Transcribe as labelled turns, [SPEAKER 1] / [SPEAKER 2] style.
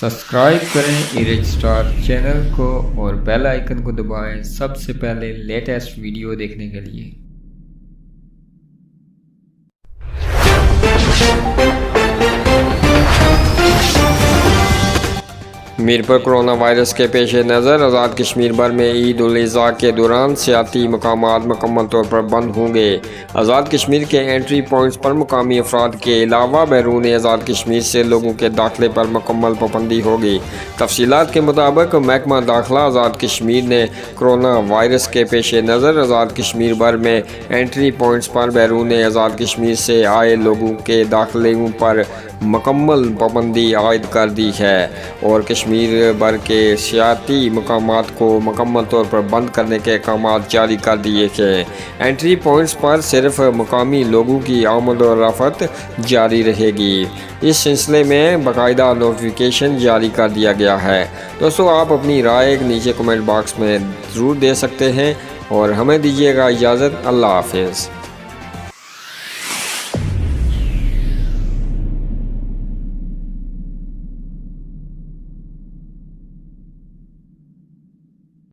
[SPEAKER 1] Subscribe करें erase star channel को और बेल आइकन को दबाएं सबसे पहले लेटेस्ट वीडियो देखने के लिए।
[SPEAKER 2] मीरपुर कोरोना वायरस के पेश नज़र आज़ाद कश्मीर भर में ईद उल अज़हा के दौरान सियाती मकामात मुकम्मल तौर पर बंद होंगे। आज़ाद कश्मीर के एंट्री पॉइंट्स पर मुकामी अफराद के अलावा बैरून आज़ाद कश्मीर से लोगों के दाखिले पर मुकम्मल पाबंदी होगी। तफसीलात के मुताबिक महकमा दाखिला आज़ाद कश्मीर ने कोरोना वायरस के पेश नज़र आज़ाद कश्मीर भर में एंट्री पॉइंट्स पर बैरून आज़ाद कश्मीर से आए लोगों के दाखिले पर मुकम्मल पाबंदी आयद कर दी है और कश्मीर भर के सियाती मकामात को मुकम्मल तौर पर बंद करने के अहकाम जारी कर दिए गए। एंट्री पॉइंट्स पर सिर्फ मुकामी लोगों की आमद और रफ़त जारी रहेगी। इस सिलसिले में बाकायदा नोटिफिकेशन जारी कर दिया गया है। दोस्तों, आप अपनी राय नीचे कमेंट बॉक्स में ज़रूर दे सकते हैं और हमें दीजिएगा इजाज़त। अल्लाह हाफ़िज़।